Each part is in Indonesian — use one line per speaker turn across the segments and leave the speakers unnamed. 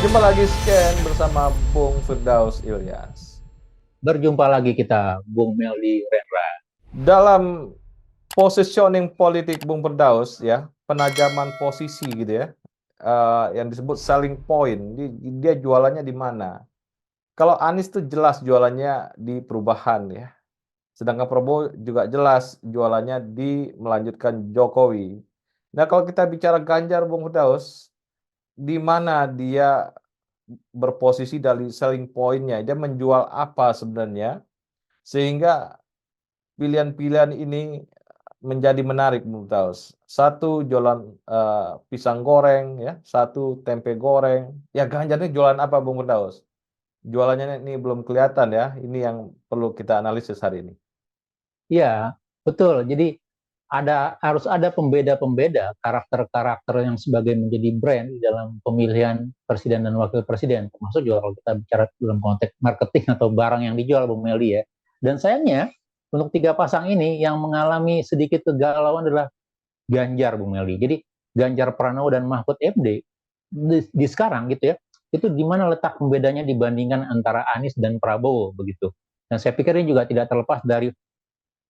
Jumpa lagi Scan bersama Bung Firdaus Ilyas.
Berjumpa lagi kita, Bung Meldi Renra.
Dalam positioning politik Bung Firdaus ya, penajaman posisi gitu ya, yang disebut selling point, dia jualannya di mana? Kalau Anies tuh jelas jualannya di perubahan ya, sedangkan Prabowo juga jelas jualannya di melanjutkan Jokowi. Nah kalau kita bicara Ganjar Bung Firdaus, di mana dia berposisi dari selling point-nya, dia menjual apa sebenarnya, sehingga pilihan-pilihan ini menjadi menarik menurut Taus. Satu jualan pisang goreng ya, satu tempe goreng. Ya Ganjar ini jualan apa Bung Firdaus? Jualannya ini belum kelihatan ya. Ini yang perlu kita analisis hari ini.
Ya, betul. Jadi harus ada pembeda-pembeda karakter-karakter yang sebagai menjadi brand di dalam pemilihan presiden dan wakil presiden. Termasuk juga kalau kita bicara dalam konteks marketing atau barang yang dijual, Bung Meldi ya. Dan sayangnya untuk tiga pasang ini yang mengalami sedikit kegalauan adalah Ganjar, Bung Meldi. Jadi Ganjar Pranowo dan Mahfud MD di sekarang gitu ya, itu di mana letak pembedanya dibandingkan antara Anies dan Prabowo begitu. Dan saya pikir ini juga tidak terlepas dari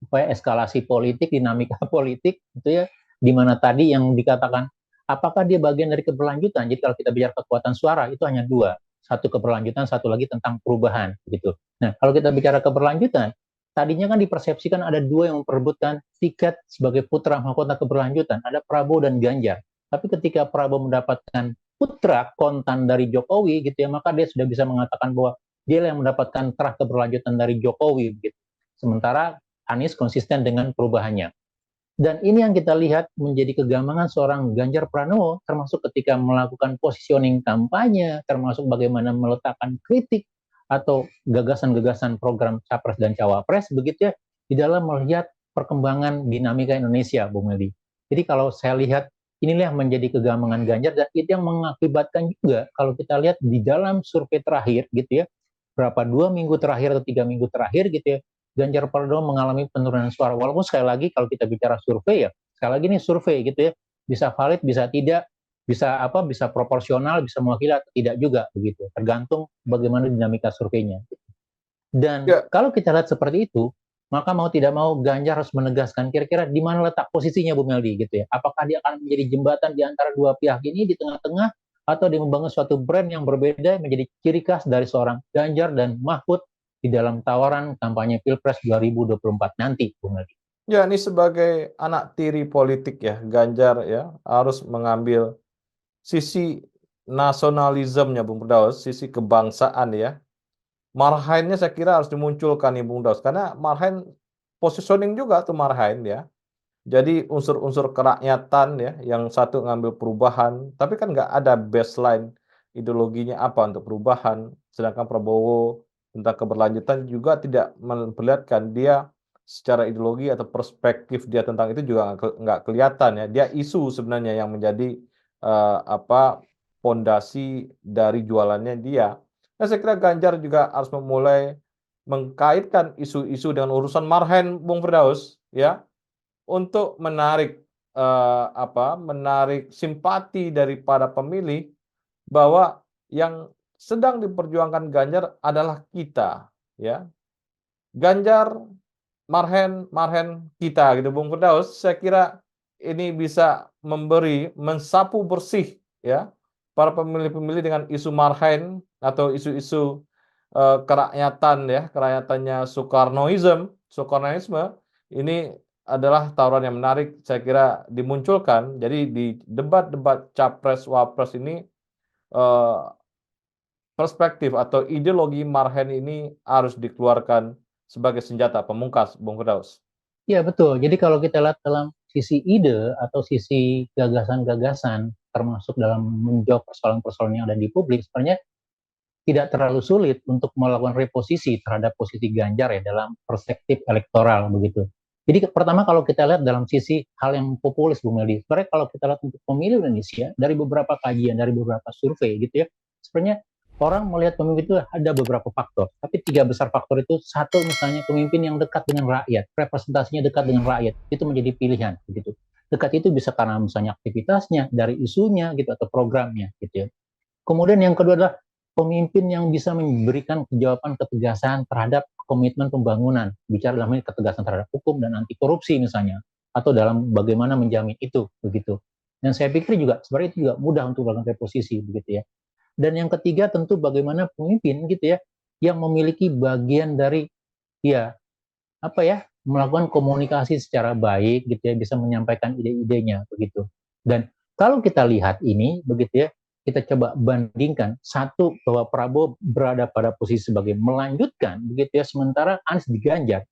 supaya eskalasi politik, dinamika politik gitu ya, di mana tadi yang dikatakan apakah dia bagian dari keberlanjutan. Jadi kalau kita bicara kekuatan suara itu hanya dua, satu keberlanjutan, satu lagi tentang perubahan gitu. Nah kalau kita bicara keberlanjutan, tadinya kan dipersepsikan ada dua yang memperebutkan tiket sebagai putra mahkota keberlanjutan, ada Prabowo dan Ganjar. Tapi ketika Prabowo mendapatkan putra kontan dari Jokowi gitu ya, maka dia sudah bisa mengatakan bahwa dia yang mendapatkan terah keberlanjutan dari Jokowi gitu. Sementara Anies konsisten dengan perubahannya. Dan ini yang kita lihat menjadi kegambangan seorang Ganjar Pranowo, termasuk ketika melakukan positioning kampanye, termasuk bagaimana meletakkan kritik atau gagasan-gagasan program Capres dan Cawapres, begitu ya, di dalam melihat perkembangan dinamika Indonesia, Bung Meldi. Jadi kalau saya lihat, inilah yang menjadi kegambangan Ganjar, dan itu yang mengakibatkan juga, kalau kita lihat di dalam survei terakhir, gitu ya, berapa 2 minggu terakhir atau 3 minggu terakhir, gitu ya, Ganjar Pranowo mengalami penurunan suara. Walaupun sekali lagi kalau kita bicara survei ya, sekali lagi ini survei gitu ya, bisa valid, bisa tidak, bisa proporsional, bisa mewakili atau tidak juga begitu. Tergantung bagaimana dinamika surveinya. Dan
Ya,
kalau kita lihat seperti itu, maka mau tidak mau Ganjar harus menegaskan kira-kira di mana letak posisinya Bu Meldi gitu ya. Apakah dia akan menjadi jembatan di antara dua pihak ini di tengah-tengah, atau dia membangun suatu brand yang berbeda menjadi ciri khas dari seorang Ganjar dan Mahfud di dalam tawaran kampanye Pilpres 2024 nanti, Bung Meldi.
ya ini sebagai anak tiri politik ya, Ganjar ya harus mengambil sisi nasionalismenya Bung Firdaus, sisi kebangsaan ya. Marhaennya saya kira harus dimunculkan nih Bung Daus, karena Marhaen positioning juga tuh Marhaen ya. Jadi unsur-unsur kerakyatan ya, yang satu ngambil perubahan, tapi kan nggak ada baseline ideologinya apa untuk perubahan. Sedangkan Prabowo tentang keberlanjutan juga tidak memperlihatkan dia secara ideologi atau perspektif dia tentang itu juga nggak kelihatan ya. Dia isu sebenarnya yang menjadi apa pondasi dari jualannya dia. Nah, saya kira Ganjar juga harus memulai mengkaitkan isu-isu dengan urusan Marhen, Bung Firdaus, ya, untuk menarik menarik simpati daripada pemilih bahwa yang sedang diperjuangkan Ganjar adalah kita, ya. Ganjar, Marhen, Marhen kita gitu, Bung Firdaus. Saya kira ini bisa mensapu bersih ya para pemilih-pemilih dengan isu Marhen atau isu-isu kerakyatan ya, kerakyatannya Soekarnoisme ini adalah tawaran yang menarik saya kira dimunculkan. Jadi di debat-debat Capres Wapres ini eh, perspektif atau ideologi Marhen ini harus dikeluarkan sebagai senjata pemungkas, Bung Firdaus.
Ya betul. Jadi kalau kita lihat dalam sisi ide atau sisi gagasan-gagasan, termasuk dalam menjawab persoalan-persoalan yang ada di publik, sebenarnya tidak terlalu sulit untuk melakukan reposisi terhadap posisi Ganjar ya dalam perspektif elektoral begitu. Jadi pertama kalau kita lihat dalam sisi hal yang populis Bung Meldi, sebenarnya kalau kita lihat untuk pemilu Indonesia dari beberapa kajian, dari beberapa survei gitu ya, sebenarnya orang melihat pemimpin itu ada beberapa faktor, tapi tiga besar faktor itu, satu misalnya pemimpin yang dekat dengan rakyat, representasinya dekat dengan rakyat, itu menjadi pilihan begitu. Dekat itu bisa karena misalnya aktivitasnya, dari isunya gitu atau programnya gitu ya. Kemudian yang kedua adalah pemimpin yang bisa memberikan jawaban ketegasan terhadap komitmen pembangunan, bicara dalam ini ketegasan terhadap hukum dan anti korupsi misalnya, atau dalam bagaimana menjamin itu begitu. Dan saya pikir juga sebenarnya itu juga mudah untuk melakukan reposisi begitu ya. Dan yang ketiga tentu bagaimana pemimpin gitu ya yang memiliki bagian dari ya apa ya melakukan komunikasi secara baik gitu ya, bisa menyampaikan ide-idenya begitu. Dan kalau kita lihat ini begitu ya, kita coba bandingkan satu bahwa Prabowo berada pada posisi sebagai melanjutkan begitu ya, sementara Anies diganjar,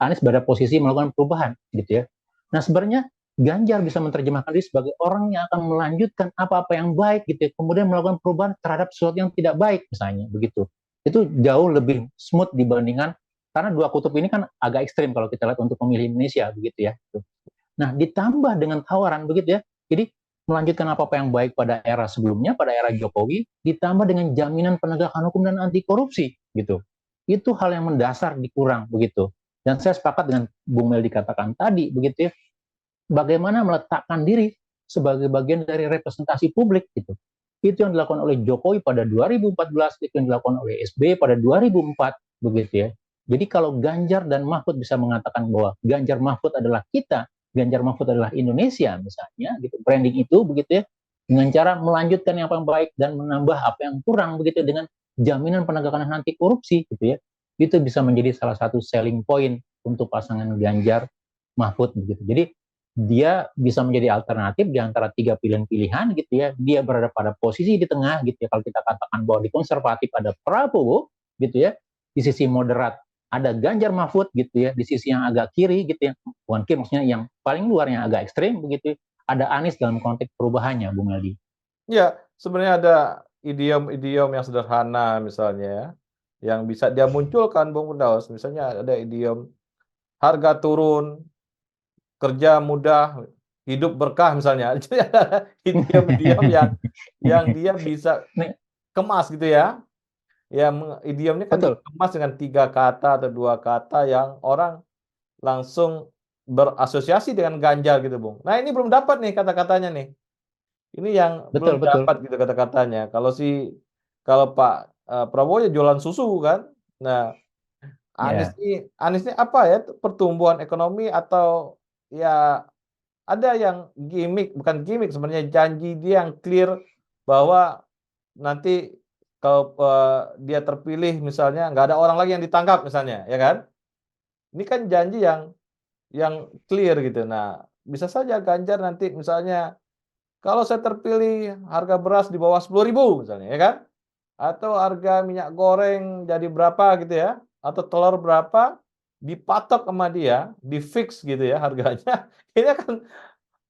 Anies berada posisi melakukan perubahan gitu ya. Nah sebenarnya Ganjar bisa menerjemahkan diri sebagai orang yang akan melanjutkan apa-apa yang baik gitu ya, kemudian melakukan perubahan terhadap sesuatu yang tidak baik misalnya begitu. Itu jauh lebih smooth dibandingkan karena dua kutub ini kan agak ekstrim kalau kita lihat untuk pemilih Indonesia begitu ya. Nah ditambah dengan tawaran begitu ya, jadi melanjutkan apa-apa yang baik pada era sebelumnya, pada era Jokowi, ditambah dengan jaminan penegakan hukum dan anti korupsi gitu. Itu hal yang mendasar dikurang begitu. Dan saya sepakat dengan Bung Mel dikatakan tadi begitu ya, bagaimana meletakkan diri sebagai bagian dari representasi publik gitu. Itu yang dilakukan oleh Jokowi pada 2014, itu yang dilakukan oleh SBY pada 2004 begitu ya. Jadi kalau Ganjar dan Mahfud bisa mengatakan bahwa Ganjar Mahfud adalah kita, Ganjar Mahfud adalah Indonesia misalnya, gitu branding itu begitu ya, dengan cara melanjutkan yang baik dan menambah apa yang kurang begitu dengan jaminan penegakan anti korupsi gitu ya. Itu bisa menjadi salah satu selling point untuk pasangan Ganjar Mahfud begitu. Jadi dia bisa menjadi alternatif di antara tiga pilihan-pilihan gitu ya. Dia berada pada posisi di tengah gitu ya. Kalau kita katakan bahwa di konservatif ada Prabowo gitu ya, di sisi moderat ada Ganjar Mahfud gitu ya, di sisi yang agak kiri gitu ya, bukan kiri maksudnya yang paling luar yang agak ekstrim begitu, ada Anies dalam konteks perubahannya, Bung Aldi.
Ya, sebenarnya ada idiom-idiom yang sederhana misalnya ya, yang bisa dia munculkan Bung Firdaus. Misalnya ada idiom harga turun, kerja mudah, hidup berkah misalnya. Jadi ada idiom-idiom yang dia bisa kemas gitu ya. Ya, idiomnya kan
Betul.
dikemas dengan 3 kata atau 2 kata yang orang langsung berasosiasi dengan Ganjar gitu, Bung. Nah, ini belum dapat nih kata-katanya nih. Ini yang
Betul,
belum
betul.
dapat gitu kata-katanya. Kalau Pak, Prabowo ya jualan susu kan. Nah,
Ya.
Anies ini apa ya, pertumbuhan ekonomi atau ya ada yang gimmick, bukan gimmick sebenarnya janji dia yang clear bahwa nanti kalau, dia terpilih misalnya nggak ada orang lagi yang ditangkap misalnya, ya kan? Ini kan janji yang clear gitu. Nah, bisa saja Ganjar nanti misalnya, "Kalau saya terpilih harga beras di bawah 10.000 misalnya, ya kan? Atau harga minyak goreng jadi berapa gitu ya, atau telur berapa, dipatok sama dia, di-fix gitu ya harganya. Ini akan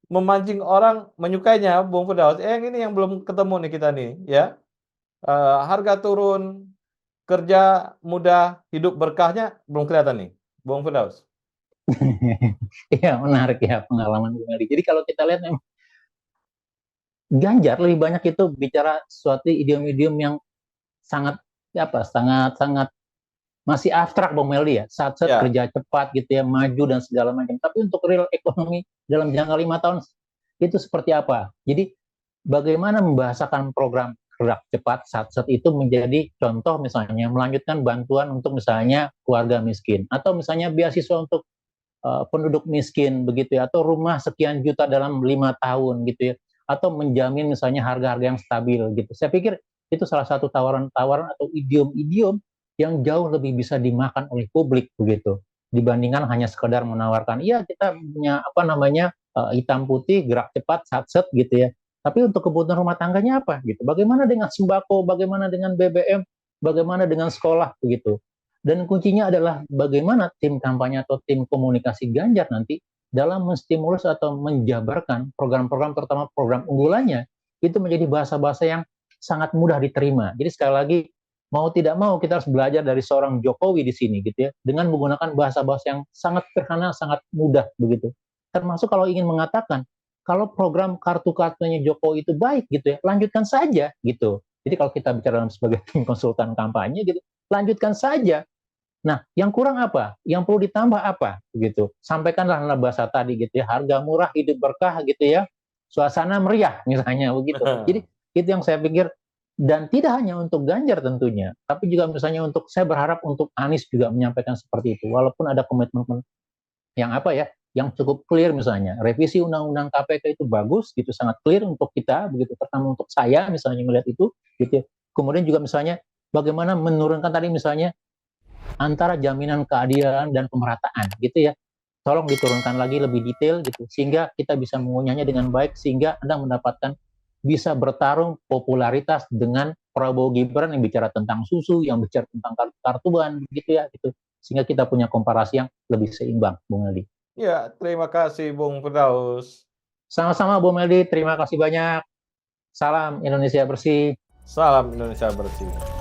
memancing orang menyukainya, Bung Firdaus. Yang ini yang belum ketemu nih kita nih ya, harga turun, kerja mudah, hidup berkahnya belum kelihatan nih, Bung Firdaus.
Iya, menarik ya pengalaman Bung Aldi. Jadi kalau kita lihat memang Ganjar lebih banyak itu bicara suatu idiom-idiom yang sangat apa sangat sangat masih abstrak Bung Meldi ya, saat
Ya,
kerja cepat gitu ya, maju dan segala macam. Tapi untuk real ekonomi dalam jangka 5 tahun itu seperti apa? Jadi bagaimana membahasakan program gerak cepat saat itu menjadi contoh misalnya melanjutkan bantuan untuk misalnya keluarga miskin atau misalnya beasiswa untuk penduduk miskin begitu ya, atau rumah sekian juta dalam 5 tahun gitu ya, atau menjamin misalnya harga-harga yang stabil gitu. Saya pikir itu salah satu tawaran-tawaran atau idiom-idiom yang jauh lebih bisa dimakan oleh publik begitu dibandingkan hanya sekedar menawarkan iya kita punya apa namanya hitam putih gerak cepat satset gitu ya, tapi untuk kebutuhan rumah tangganya apa gitu, bagaimana dengan sembako, bagaimana dengan BBM, bagaimana dengan sekolah begitu. Dan kuncinya adalah bagaimana tim kampanye atau tim komunikasi Ganjar nanti dalam menstimulus atau menjabarkan program-program terutama program unggulannya itu menjadi bahasa-bahasa yang sangat mudah diterima. Jadi sekali lagi mau tidak mau kita harus belajar dari seorang Jokowi di sini gitu ya dengan menggunakan bahasa-bahasa yang sangat sederhana, sangat mudah begitu. Termasuk kalau ingin mengatakan kalau program kartu-kartunya Jokowi itu baik gitu ya, lanjutkan saja gitu. Jadi kalau kita bicara sebagai tim konsultan kampanye gitu, lanjutkan saja. Nah, yang kurang apa? Yang perlu ditambah apa? Gitu. Sampaikanlah dalam bahasa tadi gitu ya, harga murah, hidup berkah gitu ya, suasana meriah misalnya begitu. Jadi itu yang saya pikir Dan tidak hanya untuk Ganjar tentunya, tapi juga misalnya untuk, saya berharap untuk Anies juga menyampaikan seperti itu, walaupun ada komitmen yang apa ya, yang cukup clear, misalnya revisi undang-undang KPK itu bagus gitu, sangat clear untuk kita begitu, pertama untuk saya misalnya melihat itu gitu. Kemudian juga misalnya bagaimana menurunkan tadi misalnya antara jaminan keadilan dan pemerataan gitu ya, tolong diturunkan lagi lebih detail gitu, sehingga kita bisa mengunyahnya dengan baik, sehingga Anda mendapatkan bisa bertarung popularitas dengan Prabowo Gibran yang bicara tentang susu, yang bicara tentang kartuan gitu ya gitu, sehingga kita punya komparasi yang lebih seimbang, Bung Meldi.
Ya, terima kasih Bung Firdaus.
Sama-sama Bung Meldi, terima kasih banyak. Salam Indonesia bersih.
Salam Indonesia bersih.